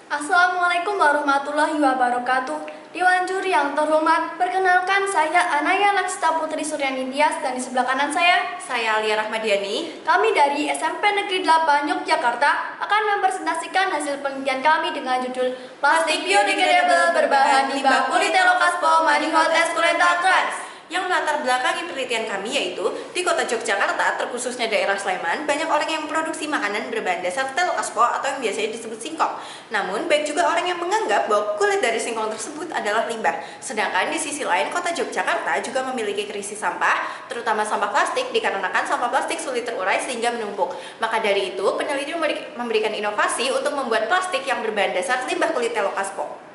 Assalamualaikum warahmatullahi wabarakatuh. Dewan juri yang terhormat, perkenalkan saya Anaya Laksita Putri Suryani Tias dan di sebelah kanan saya Alia Rahmadiani. Kami dari SMP Negeri 8 Yogyakarta akan mempresentasikan hasil penelitian kami dengan judul Plastik Biodegradable Berbahan Limbah Politelokaspol Manihot Esculenta Trans. Yang melatar belakangi penelitian kami yaitu di kota Yogyakarta, terkhususnya daerah Sleman, banyak orang yang memproduksi makanan berbahan dasar telokaspol atau yang biasanya disebut singkong. Namun, baik juga orang yang menganggap bahwa kulit dari singkong tersebut adalah limbah. Sedangkan di sisi lain, kota Yogyakarta juga memiliki krisis sampah, terutama sampah plastik, dikarenakan sampah plastik sulit terurai sehingga menumpuk. Maka dari itu, peneliti memberikan inovasi untuk membuat plastik yang berbahan dasar limbah kulit telokaspol.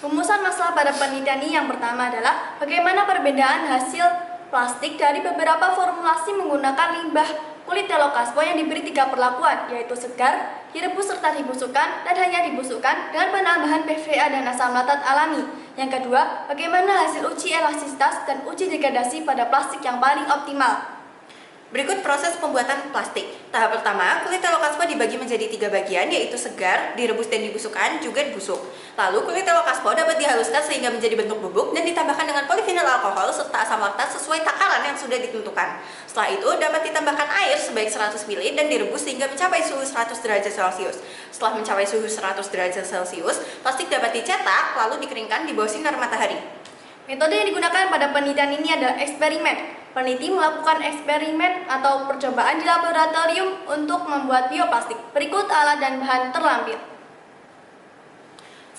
Rumusan masalah pada penelitian ini yang pertama adalah bagaimana perbedaan hasil plastik dari beberapa formulasi menggunakan limbah kulit telokaspol yang diberi 3 perlakuan, yaitu segar, direbus serta dibusukkan, dan hanya dibusukkan dengan penambahan PVA dan asam laktat alami. Yang kedua, bagaimana hasil uji elastisitas dan uji degradasi pada plastik yang paling optimal. Berikut proses pembuatan plastik. Tahap pertama, kulit telokaspol dibagi menjadi 3 bagian, yaitu segar, direbus dan dibusukkan, juga dibusuk. Lalu kulit telokaspol dapat dihaluskan sehingga menjadi bentuk bubuk dan ditambahkan dengan polivinil alkohol serta asam laktat sesuai takaran yang sudah ditentukan. Setelah itu dapat ditambahkan air sebaik 100 ml dan direbus sehingga mencapai suhu 100 derajat Celcius. Setelah mencapai suhu 100 derajat Celcius, plastik dapat dicetak lalu dikeringkan di bawah sinar matahari. Metode yang digunakan pada penelitian ini adalah eksperimen. Peneliti melakukan eksperimen atau percobaan di laboratorium untuk membuat bioplastik. Berikut alat dan bahan terlampir.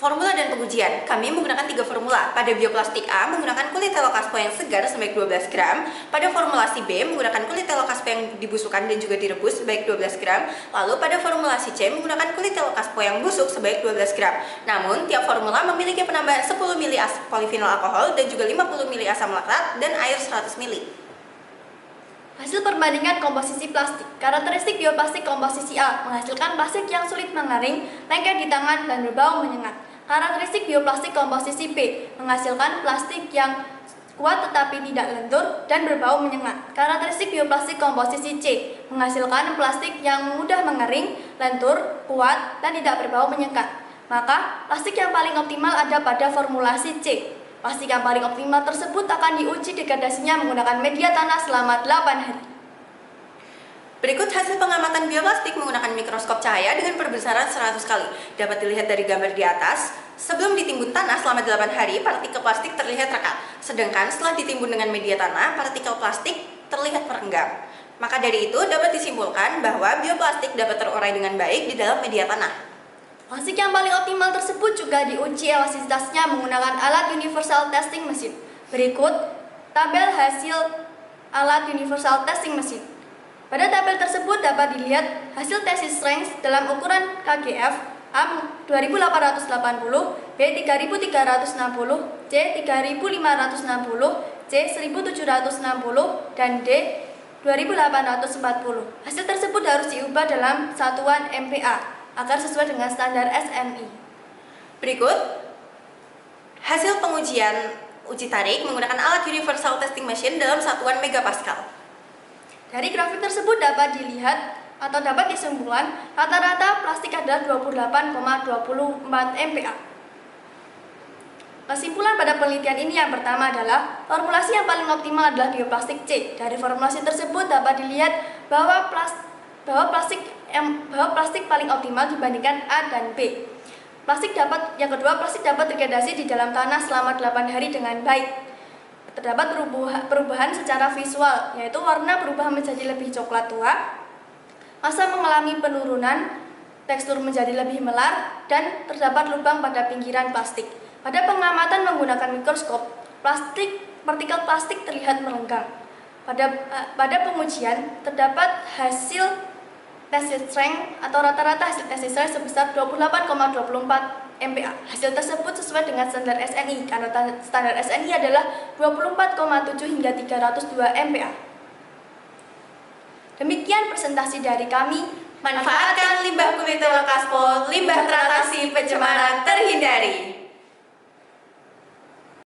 Formula dan pengujian. Kami menggunakan 3 formula. Pada bioplastik A menggunakan kulit telokaspol yang segar sebaik 12 gram. Pada formulasi B menggunakan kulit telokaspol yang dibusukkan dan juga direbus sebaik 12 gram. Lalu pada formulasi C menggunakan kulit telokaspol yang busuk sebaik 12 gram. Namun, tiap formula memiliki penambahan 10 ml polivinil alkohol dan juga 50 ml asam laktat dan air 100 ml. Hasil perbandingan komposisi plastik. Karakteristik bioplastik komposisi A menghasilkan plastik yang sulit mengering, lengket di tangan, dan berbau menyengat. Karakteristik bioplastik komposisi B menghasilkan plastik yang kuat tetapi tidak lentur dan berbau menyengat. Karakteristik bioplastik komposisi C menghasilkan plastik yang mudah mengering, lentur, kuat, dan tidak berbau menyengat. Maka, plastik yang paling optimal ada pada formulasi C. Plastik yang paling optimal tersebut akan diuji degradasinya menggunakan media tanah selama 8 hari. Berikut hasil pengamatan bioplastik menggunakan mikroskop cahaya dengan perbesaran 100 kali. Dapat dilihat dari gambar di atas, sebelum ditimbun tanah selama 8 hari, partikel plastik terlihat rekat. Sedangkan setelah ditimbun dengan media tanah, partikel plastik terlihat merenggang. Maka dari itu dapat disimpulkan bahwa bioplastik dapat terurai dengan baik di dalam media tanah. Plastik yang paling optimal tersebut juga diuji elastisitasnya menggunakan alat Universal Testing Machine. Berikut tabel hasil alat Universal Testing Machine. Pada tabel tersebut dapat dilihat hasil tensile strength dalam ukuran KGF A 2880, B 3360, C 3560, C 1760, dan D 2840. Hasil tersebut harus diubah dalam satuan MPa agar sesuai dengan standar SMI. Berikut hasil pengujian uji tarik menggunakan alat Universal Testing Machine dalam satuan megapascal. Dari grafik tersebut dapat dilihat atau dapat disimpulkan rata-rata plastik adalah 28,24 MPa. Kesimpulan pada penelitian ini yang pertama adalah formulasi yang paling optimal adalah bioplastik C. Dari formulasi tersebut dapat dilihat bahwa plastik paling optimal dibandingkan A dan B. Yang kedua, plastik dapat degradasi di dalam tanah selama 8 hari dengan baik. Terdapat perubahan secara visual, yaitu warna berubah menjadi lebih coklat tua, massa mengalami penurunan, tekstur menjadi lebih melar, dan terdapat lubang pada pinggiran plastik. Pada pengamatan menggunakan mikroskop, partikel plastik terlihat merenggang. Pada pengujian, terdapat hasil tensile strength atau rata-rata hasil tensile strength sebesar 28,24 MPa. Hasil tersebut sesuai dengan standar SNI karena standar SNI adalah 24,7 hingga 302 MPa. Demikian presentasi dari kami. Manfaatkan limbah kulit telokaspol, limbah teratasi, pencemaran terhindari.